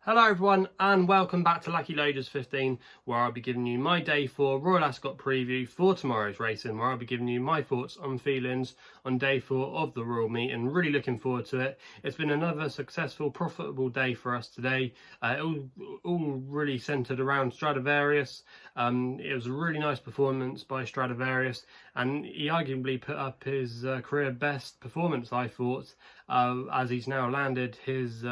Hello everyone and welcome back to Lucky Loaders 15, where I'll be giving you my day 4 Royal Ascot preview for tomorrow's racing, where I'll be giving you my thoughts and feelings on day 4 of the Royal Meet, and really looking forward to it. It's been another successful, profitable day for us today. It all really centred around Stradivarius. It was a really nice performance by Stradivarius, and he arguably put up his career best performance, I thought, as he's now landed his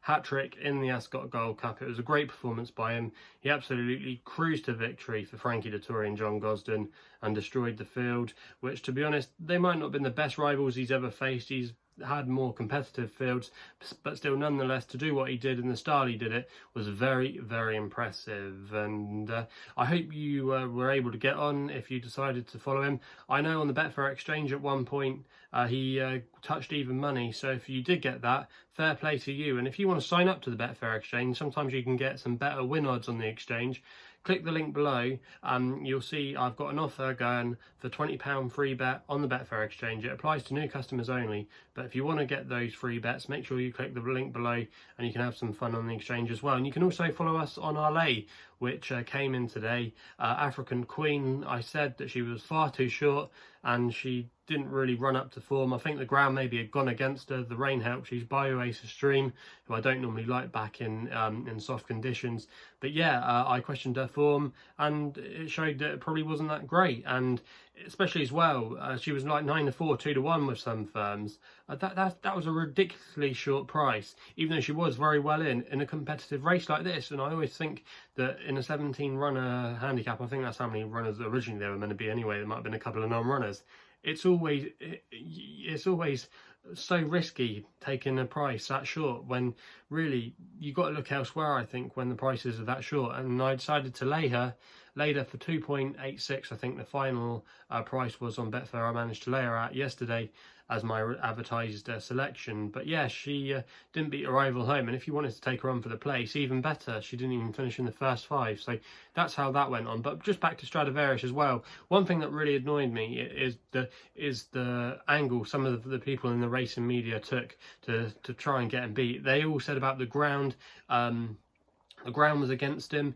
hat-trick in the Ascot Gold Cup. It was a great performance by him. He absolutely cruised to victory for Frankie Dettori and John Gosden and destroyed the field, which, to be honest, they might not have been the best rivals he's ever faced. He's had more competitive fields, but still, nonetheless, to do what he did in the style he did it was very, very impressive. And I hope you were able to get on if you decided to follow him. I know on the Betfair exchange at one point he touched even money, so if you did get that, fair play to you. And if you want to sign up to the Betfair exchange, sometimes you can get some better win odds on the exchange. Click the link below. You'll see I've got an offer going for £20 free bet on the Betfair exchange. It applies to new customers only, but if you want to get those free bets, make sure you click the link below and you can have some fun on the exchange as well. And you can also follow us on our lay, which came in today. African Queen, I said that she was far too short and she didn't really run up to form. I think the ground maybe had gone against her. The rain helped. She's by Oasis Stream, who I don't normally like back in soft conditions. But yeah, I questioned her form and it showed that it probably wasn't that great. And especially as well, she was like 9-4, 2-1 with some firms. That was a ridiculously short price, even though she was very well in a competitive race like this. And I always think that in a 17 runner handicap, I think that's how many runners originally there were meant to be anyway. There might have been a couple of non-runners. It's always so risky taking a price that short when really you've got to look elsewhere, I think, when the prices are that short. And I decided to lay her for 2.86. I think the final price was on Betfair. I managed to lay her out yesterday as my advertised selection. But yeah, she didn't beat her rival home, and if you wanted to take her on for the place, even better. She didn't even finish in the first 5, so that's how that went on. But just back to Stradivarius as well, one thing that really annoyed me is the angle some of the people in the racing media took to try and get him beat. They all said about the ground. The ground was against him.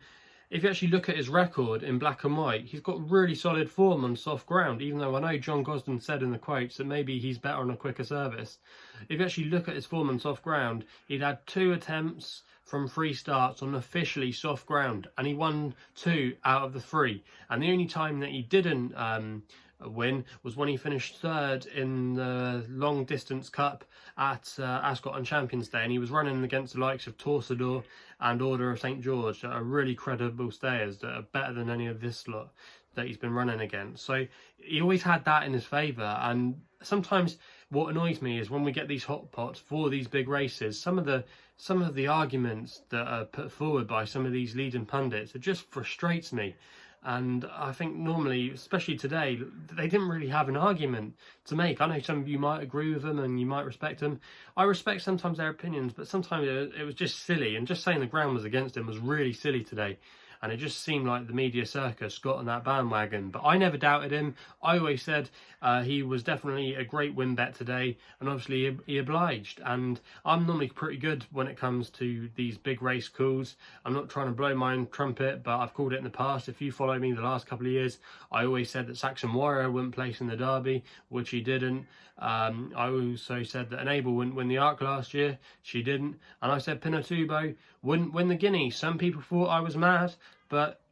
If you actually look at his record in black and white, he's got really solid form on soft ground, even though I know John Gosden said in the quotes that maybe he's better on a quicker service. If you actually look at his form on soft ground, he'd had 2 attempts from 3 starts on officially soft ground, and he won 2 out of the 3. And the only time that he didn't win was when he finished 3rd in the long distance cup at Ascot on Champions Day, and he was running against the likes of Torcedor and Order of St George, that are really credible stayers that are better than any of this lot that he's been running against. So he always had that in his favour. And sometimes what annoys me is when we get these hot pots for these big races, some of the arguments that are put forward by some of these leading pundits, it just frustrates me. And I think normally, especially today, they didn't really have an argument to make. I know some of you might agree with them and you might respect them. I respect sometimes their opinions, but sometimes it was just silly. And just saying the ground was against him was really silly today. And it just seemed like the media circus got on that bandwagon. But I never doubted him. I always said he was definitely a great win bet today. And obviously he obliged. And I'm normally pretty good when it comes to these big race calls. I'm not trying to blow my own trumpet, but I've called it in the past. If you follow me the last couple of years, I always said that Saxon Warrior wouldn't place in the Derby, which he didn't. I also said that Enable wouldn't win the Arc last year. She didn't. And I said Pinatubo wouldn't win the Guinea. Some people thought I was mad, but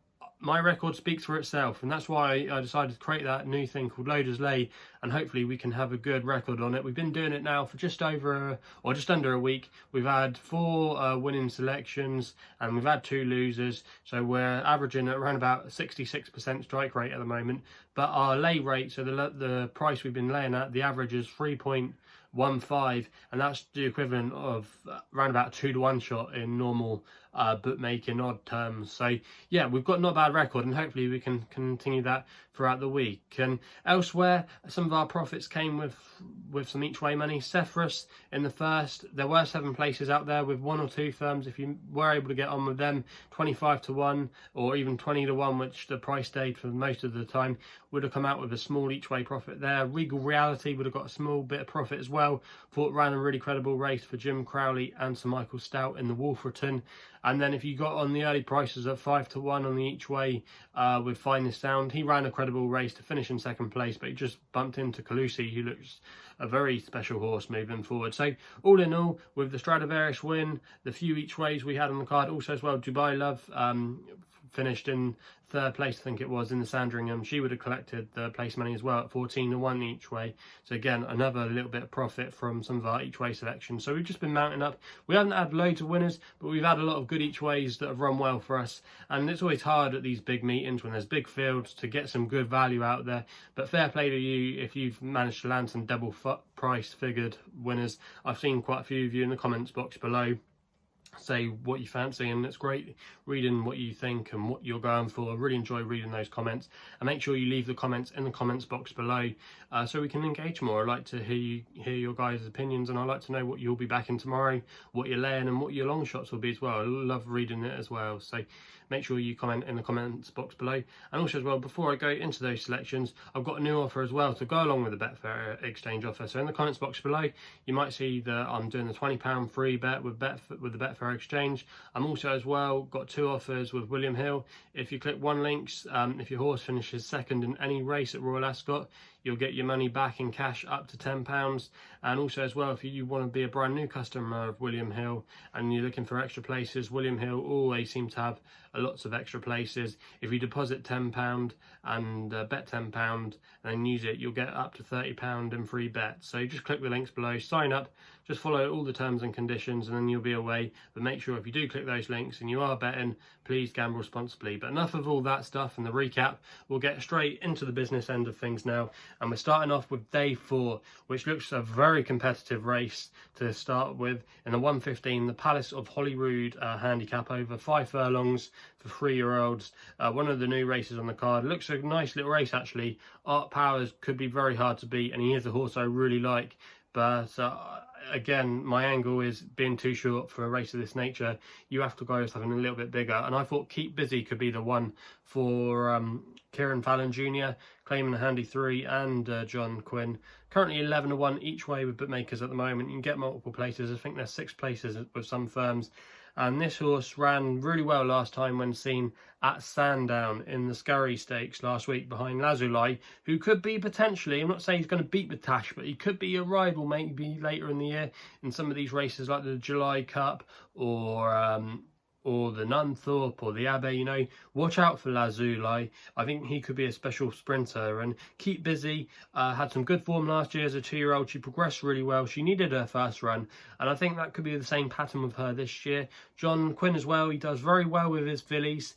my record speaks for itself, and that's why I decided to create that new thing called Loaders Lay, and hopefully we can have a good record on it. We've been doing it now for just under a week. We've had 4 winning selections and we've had 2 losers, so we're averaging at around about 66% strike rate at the moment. But our lay rate, so the price we've been laying at, the average is 3.15, and that's the equivalent of around about a 2-1 shot in normal bookmaking odd terms. So yeah, we've got not a bad record, and hopefully we can continue that throughout the week. And elsewhere, some of our profits came with some each way money. Setarhe in the first, there were 7 places out there with 1 or 2 firms. If you were able to get on with them, 25-1 or even 20-1, which the price stayed for most of the time, would have come out with a small each way profit there. Regal Reality would have got a small bit of profit as well. well. Thought ran a really credible race for Jim Crowley and Sir Michael Stout in the Wolverton. And then if you got on the early prices at 5 to 1 on the each way with Finest Sound, he ran a credible race to finish in second place, but he just bumped into Calusi, who looks a very special horse moving forward. So all in all, with the Stradivarius win, the few each ways we had on the card, also as well Dubai Love finished in third place, I think it was, in the Sandringham. She would have collected the place money as well at 14 to 1 each way. So again, another little bit of profit from some of our each way selections. So we've just been mounting up. We haven't had loads of winners, but we've had a lot of good each ways that have run well for us. And it's always hard at these big meetings when there's big fields to get some good value out there. But fair play to you if you've managed to land some double price figured winners. I've seen quite a few of you in the comments box below say what you fancy, and it's great reading what you think and what you're going for. I really enjoy reading those comments, and make sure you leave the comments in the comments box below so we can engage more. I like to hear your guys' opinions, and I like to know what you'll be backing tomorrow, what you're laying, and what your long shots will be as well. I love reading it as well, so make sure you comment in the comments box below. And also as well, before I go into those selections, I've got a new offer as well to go along with the Betfair exchange offer. So in the comments box below, you might see that I'm doing the £20 free bet with the Betfair exchange. I'm also as well got 2 offers with William Hill. If you click one link, if your horse finishes second in any race at Royal Ascot, you'll get your money back in cash up to £10. And also as well, if you want to be a brand new customer of William Hill and you're looking for extra places, William Hill always seem to have lots of extra places. If you deposit £10 and bet £10 and then use it, you'll get up to £30 in free bets. So just click the links below, sign up, just follow all the terms and conditions, and then you'll be away. But make sure if you do click those links and you are betting, please gamble responsibly. But enough of all that stuff and the recap. We'll get straight into the business end of things now, and we're starting off with day 4, which looks a very competitive race to start with. In the 115, the Palace of Holyrood handicap over 5 furlongs for 3-year-olds. One of the new races on the card. Looks a nice little race actually. Art Powers could be very hard to beat, and he is a horse I really like. But again, my angle is being too short for a race of this nature. You have to go with something a little bit bigger, and I thought Keep Busy could be the one for Kieran Fallon Jr., claiming a handy 3, and John Quinn. Currently 11 to 1 each way with bookmakers at the moment. You can get multiple places. I think there's 6 places with some firms. And this horse ran really well last time when seen at Sandown in the Scurry Stakes last week behind Lazuli, who could be potentially, I'm not saying he's going to beat Batash, but he could be a rival maybe later in the year in some of these races like the July Cup or the Nunthorpe or the Abbey. You know, watch out for Lazuli. I think he could be a special sprinter. And Keep Busy had some good form last year as a 2-year-old. She progressed really well. She needed her first run, and I think that could be the same pattern with her this year. John Quinn as well, he does very well with his fillies.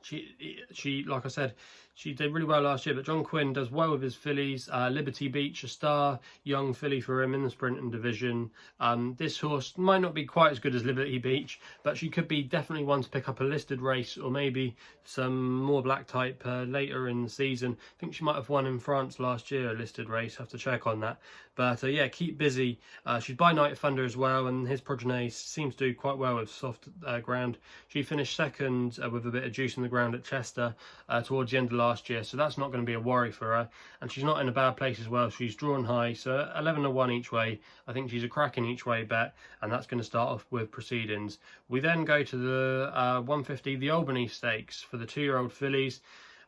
She like I said, she did really well last year, but John Quinn does well with his fillies. Liberty Beach, a star young filly for him in the sprinting division. This horse might not be quite as good as Liberty Beach, but she could be definitely one to pick up a listed race, or maybe some more black type later in the season. I think she might have won in France last year, a listed race. Have to check on that. But yeah, Keep Busy. She's by Night Thunder as well, and his progeny seems to do quite well with soft ground. She finished second with a bit of juice in the ground at Chester towards the end of last year, so that's not going to be a worry for her. And she's not in a bad place as well. She's drawn high, so 11 to 1 each way. I think she's a cracking each way bet, and that's going to start off with proceedings. We then go to the 150, the Albany Stakes for the 2-year-old fillies.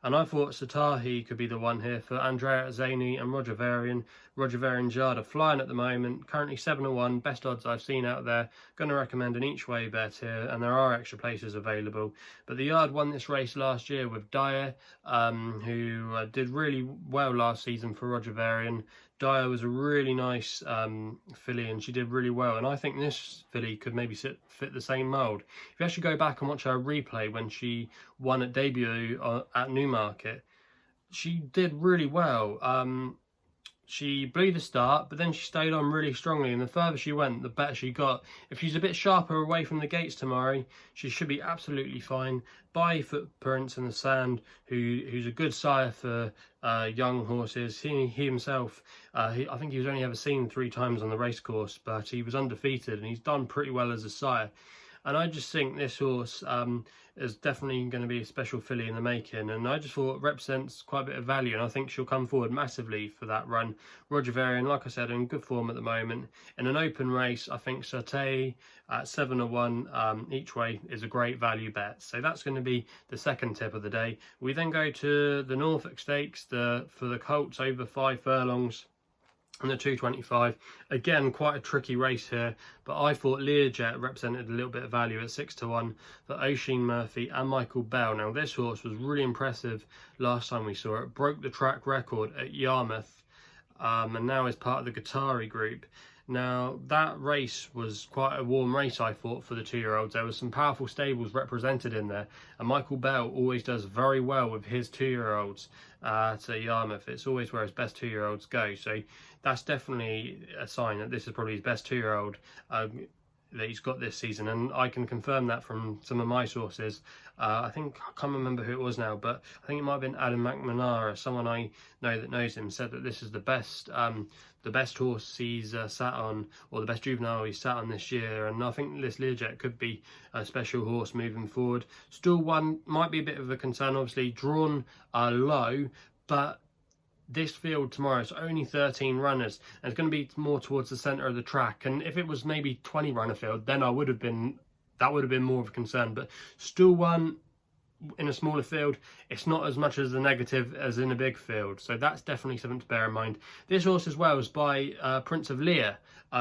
And I thought Setarhe could be the one here for Andrea Zany and Roger Varian. Roger Varian's yard are flying at the moment, currently 7 to 1, best odds I've seen out there. Going to recommend an each way bet here, and there are extra places available. But the yard won this race last year with Dyer, who did really well last season for Roger Varian. Dyer was a really nice filly, and she did really well, and I think this filly could maybe fit the same mould. If you actually go back and watch her replay when she won at debut at Newmarket, she did really well. She blew the start, but then she stayed on really strongly, and the further she went, the better she got. If she's a bit sharper away from the gates tomorrow, she should be absolutely fine. By Footprints in the Sand, who's a good sire for young horses. He himself, I think he was only ever seen 3 times on the racecourse, but he was undefeated, and he's done pretty well as a sire. and I just think this horse is definitely going to be a special filly in the making, and I just thought it represents quite a bit of value, and I think she'll come forward massively for that run. Roger Varian, like I said, in good form at the moment. In an open race, I think Setarhe at 7-1 each way is a great value bet. So that's going to be the second tip of the day. We then go to the Norfolk Stakes for the colts over 5 furlongs. And the 225, again quite a tricky race here, but I thought Learjet represented a little bit of value at 6-1 for Oisin Murphy and Michael Bell. Now this horse was really impressive last time we saw it, broke the track record at Yarmouth, and now is part of the Qatari group. Now that race was quite a warm race, I thought, for the 2-year-olds. There was some powerful stables represented in there, and Michael Bell always does very well with his 2-year-olds at Yarmouth. It's always where his best 2-year-olds go, so that's definitely a sign that this is probably his best 2-year-old that he's got this season, and I can confirm that from some of my sources. I can't remember who it was now, but I think it might have been Adam McManara, someone I know that knows him, said that this is the best horse he's sat on, or the best juvenile he's sat on this year, and I think this Learjet could be a special horse moving forward. Still one might be a bit of a concern, obviously drawn low, but this field tomorrow is only 13 runners, and it's going to be more towards the centre of the track, and if it was maybe 20 runner field, then that would have been more of a concern. But still one in a smaller field, it's not as much as a negative as in a big field, so that's definitely something to bear in mind. This horse as well is by Prince of Lear,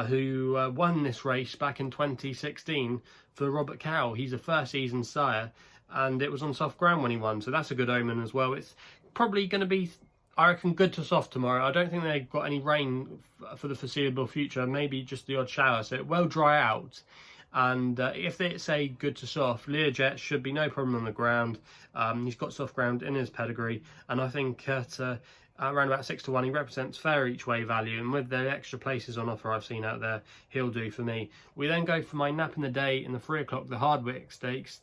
who won this race back in 2016 for Robert Cowell. He's a first season sire, and it was on soft ground when he won, so that's a good omen as well. It's probably going to be, I reckon, good to soft tomorrow. I don't think they've got any rain for the foreseeable future, maybe just the odd shower, so it will dry out. And if they say good to soft, Learjet should be no problem on the ground. He's got soft ground in his pedigree, and I think at around about 6-1 he represents fair each way value, and with the extra places on offer I've seen out there, he'll do for me. We then go for my nap in the day in the 3 o'clock, the Hardwicke Stakes.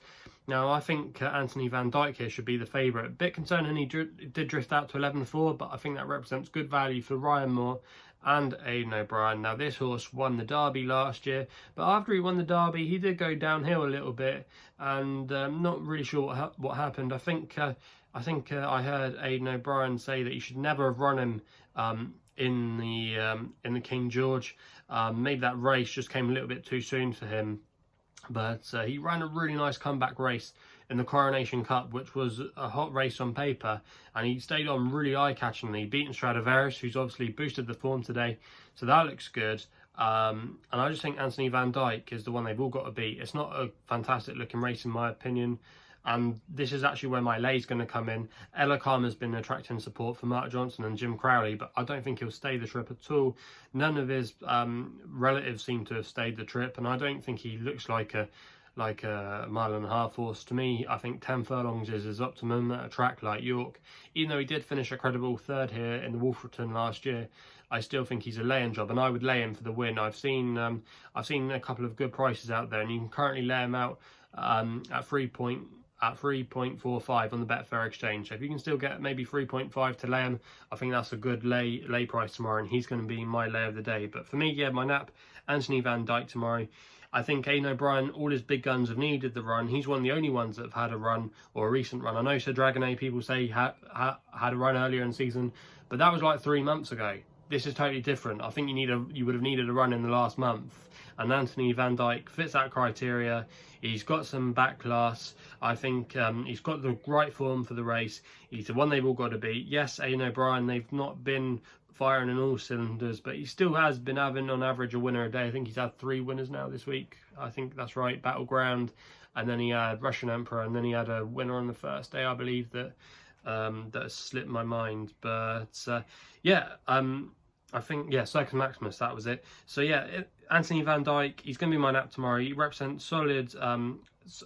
Now I think Anthony Van Dyck here should be the favourite. A bit concerning he did drift out to 11-4, but I think that represents good value for Ryan Moore and Aidan O'Brien. Now this horse won the Derby last year, but after he won the Derby he did go downhill a little bit, and not really sure what happened. I think I heard Aidan O'Brien say that he should never have run him in the King George. Maybe that race just came a little bit too soon for him, but he ran a really nice comeback race in the Coronation Cup, which was a hot race on paper, and he stayed on really eye-catchingly, beating Stradivarius, who's obviously boosted the form today, so that looks good. And I just think Anthony Van Dyck is the one they've all got to beat. It's not a fantastic looking race in my opinion, and this is actually where my lay's going to come in. Elarqam has been attracting support for Mark Johnson and Jim Crowley, but I don't think he'll stay the trip at all. None of his relatives seem to have stayed the trip, and I don't think he looks like a 1.5 mile horse. To me, I think 10 furlongs is his optimum at a track like York. Even though he did finish a credible third here in the Wolverton last year, I still think he's a lay-in job, and I would lay him for the win. I've seen a couple of good prices out there, and you can currently lay him out at 3.45 on the Betfair exchange. So if you can still get maybe 3.5 to lay him, I think that's a good lay price tomorrow, and he's going to be my lay of the day. But for me, yeah, my nap, Anthony Van Dyck tomorrow. I think Aidan O'Brien, all his big guns have needed the run. He's one of the only ones that have had a run, or a recent run. I know Sir Dragonet, people say had a run earlier in the season, but that was like 3 months ago. This is totally different. I think you would have needed a run in the last month, and Anthony Van Dyck fits that criteria. He's got some back class. I think he's got the right form for the race. He's the one they've all got to beat. Yes, Aidan O'Brien, they've not been firing in all cylinders, but he still has been having on average a winner a day. I think he's had 3 winners now this week. I think that's right. Battleground, and then he had Russian Emperor, and then he had a winner on the first day, I believe, that slipped my mind. But I think, Circus Maximus, that was it. So yeah, Anthony Van Dyck, he's going to be my nap tomorrow. He represents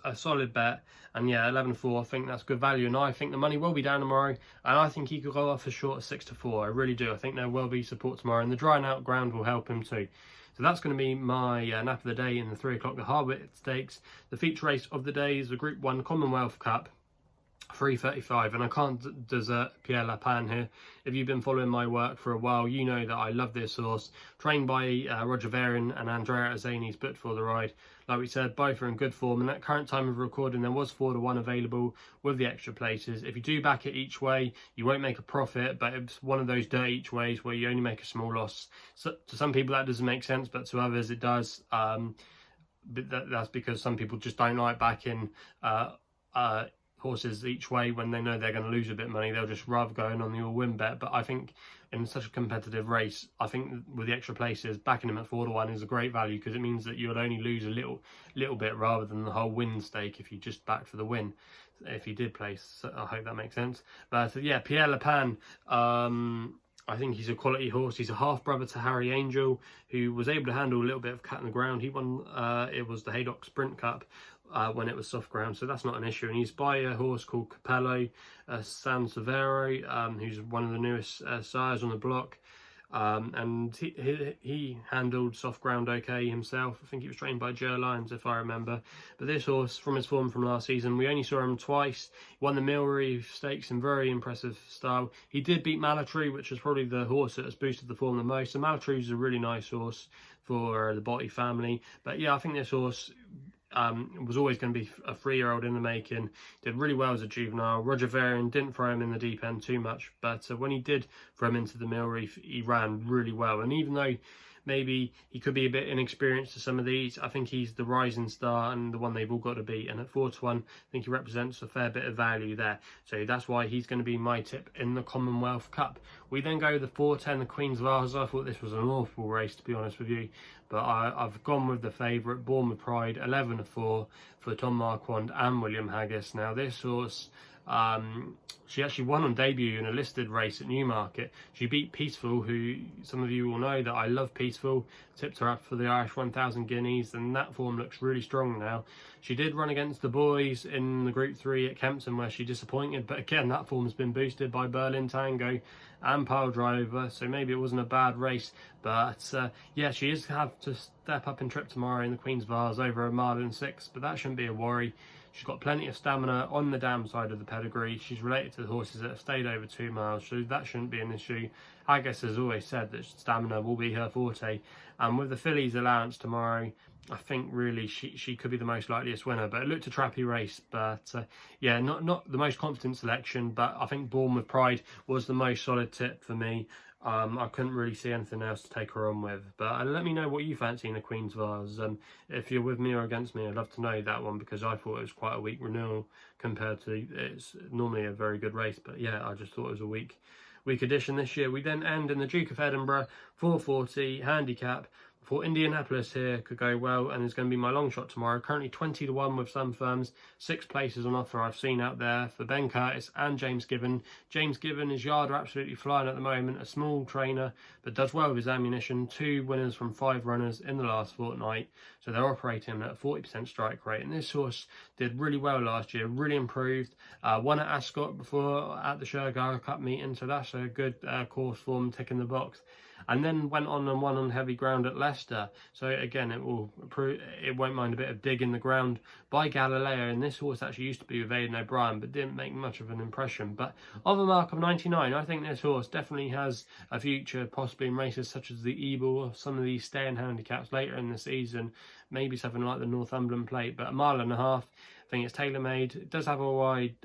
a solid bet, and yeah, 11-4, I think that's good value, and I think the money will be down tomorrow, and I think he could go off as short as 6-4. I really do. I think there will be support tomorrow, and the drying out ground will help him too. So that's going to be my nap of the day in the 3 o'clock, the Hardwicke Stakes. The feature race of the day is the Group 1 Commonwealth Cup. 3.35, and I can't desert Pierre Lapin here. If you've been following my work for a while, you know that I love this horse. Trained by Roger Varian and Andrea Azzani's booked for the ride. Like we said, both are in good form, and at current time of recording there was 4-1 available with the extra places. If you do back it each way, you won't make a profit, but it's one of those dirt each ways where you only make a small loss. So to some people that doesn't make sense, but to others it does. But that's because some people just don't like backing horses each way when they know they're going to lose a bit of money. They'll just rather go in on the all-win bet. But I think in such a competitive race, I think with the extra places, backing them at 4-1 is a great value, because it means that you'll only lose a little bit rather than the whole win stake if you just back for the win, if you did place. So I hope that makes sense. But yeah, Pierre Lapin, I think he's a quality horse. He's a half brother to Harry Angel, who was able to handle a little bit of cat in the ground. He won, it was the Haydock Sprint Cup when it was soft ground, so that's not an issue. And he's by a horse called Capello San Severo, who's one of the newest sires on the block. And he handled soft ground okay himself. I think he was trained by Joe Lyons, if I remember. But this horse, from his form from last season, we only saw him twice. He won the Millreef Stakes in very impressive style. He did beat Malatree, which is probably the horse that has boosted the form the most. So Malatree is a really nice horse for the Botti family. But yeah, I think this horse was always going to be a 3-year-old in the making. Did really well as a juvenile. Roger Varian didn't throw him in the deep end too much, but when he did throw him into the Millreef, he ran really well. And even though maybe he could be a bit inexperienced to some of these, I think he's the rising star and the one they've all got to beat. And at 4-1, I think he represents a fair bit of value there. So that's why he's going to be my tip in the Commonwealth Cup. We then go the 4-10, the Queen's Vase. I thought this was an awful race, to be honest with you. But I've gone with the favourite, Born with Pride, 11-4 for Tom Marquand and William Haggis. Now this horse, she actually won on debut in a listed race at Newmarket. She beat Peaceful, who some of you will know that I love Peaceful. Tipped her up for the Irish 1000 guineas, and that form looks really strong now. She did run against the boys in the Group 3 at Kempton, where she disappointed, but again, that form's been boosted by Berlin Tango and Pile Driver, so maybe it wasn't a bad race. But yeah, she is have to step up in trip tomorrow in the Queen's Vase over a mile and 6, but that shouldn't be a worry. She's got plenty of stamina on the dam side of the pedigree. She's related to the horses that have stayed over 2 miles, so that shouldn't be an issue. Haggis has always said that stamina will be her forte. And with the fillies allowance tomorrow, I think really she could be the most likeliest winner. But it looked a trappy race. But yeah, not the most confident selection. But I think Born with Pride was the most solid tip for me. I couldn't really see anything else to take her on with. But let me know what you fancy in the Queen's Vase. If you're with me or against me, I'd love to know that one, because I thought it was quite a weak renewal compared to it's normally a very good race. But yeah, I just thought it was a weak edition this year. We then end in the Duke of Edinburgh 440 handicap. For Indianapolis here could go well, and it's going to be my long shot tomorrow. Currently 20-1 with some firms. 6 places on offer I've seen out there for Ben Curtis and James Given. James Given, his yard are absolutely flying at the moment. A small trainer, but does well with his ammunition. 2 winners from 5 runners in the last fortnight. So they're operating at a 40% strike rate. And this horse did really well last year, really improved. Won at Ascot before at the Shergar Cup meeting. So that's a good course form, ticking the box. And then went on and won on heavy ground at Leicester. So again, it won't mind a bit of dig in the ground by Galileo. And this horse actually used to be with Aidan O'Brien, but didn't make much of an impression. But of a mark of 99, I think this horse definitely has a future, possibly in races such as the Ebel or some of these staying handicaps later in the season. Maybe something like the Northumberland Plate, but 1.5 miles. I think it's tailor-made. It does have a wide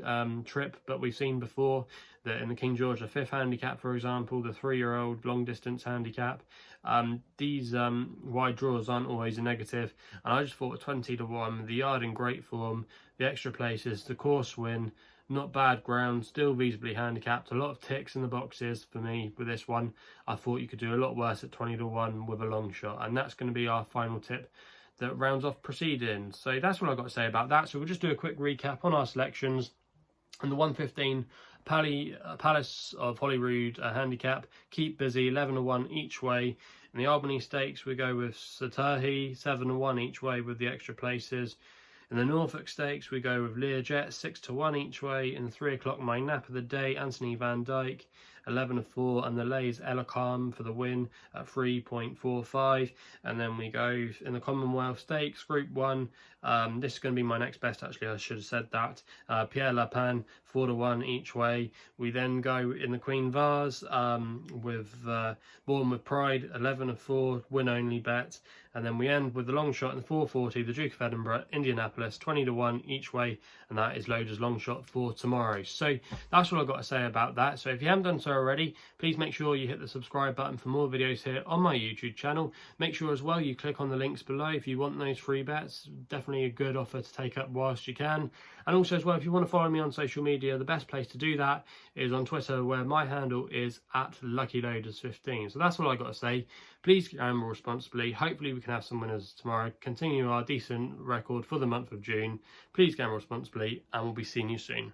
trip, but we've seen before that in the King George the 5th handicap, for example, the 3-year-old long-distance handicap, these wide draws aren't always a negative. And I just thought 20-1, the yard in great form, the extra places, the course win, not bad ground, still reasonably handicapped. A lot of ticks in the boxes for me with this one. I thought you could do a lot worse at 20-1 with a long shot, and that's going to be our final tip that rounds off proceedings. So that's what I've got to say about that. So we'll just do a quick recap on our selections. And the 115 Palace of Holyrood handicap, keep busy, 11-1 each way. In the Albany Stakes, we go with Setarhe, 7-1 each way with the extra places. In the Norfolk Stakes, we go with Learjet, 6-1 each way. In the 3 o'clock My Nap of the Day, Anthony van Dyck. 11 of 4, and the lays Elarqam for the win at 3.45. And then we go in the Commonwealth Stakes, Group 1. This is going to be my next best, actually, I should have said that. Pierre, Lapin, 4 to 1 each way. We then go in the Queen Vase with Born with Pride, 11 of 4, win only bet. And then we end with the long shot in the 440, the Duke of Edinburgh, Indianapolis, 20 to 1 each way, and that is loaded as long shot for tomorrow. So that's all I've got to say about that. So if you haven't done so already, please make sure you hit the subscribe button for more videos here on my YouTube channel. Make sure as well you click on the links below if you want those free bets. Definitely a good offer to take up whilst you can. And also as well, if you want to follow me on social media, the best place to do that is on Twitter, where my handle is @LuckyLoaders15. So that's all I got to say. Please gamble responsibly. Hopefully we can have some winners tomorrow, continue our decent record for the month of June. Please gamble responsibly, and we'll be seeing you soon.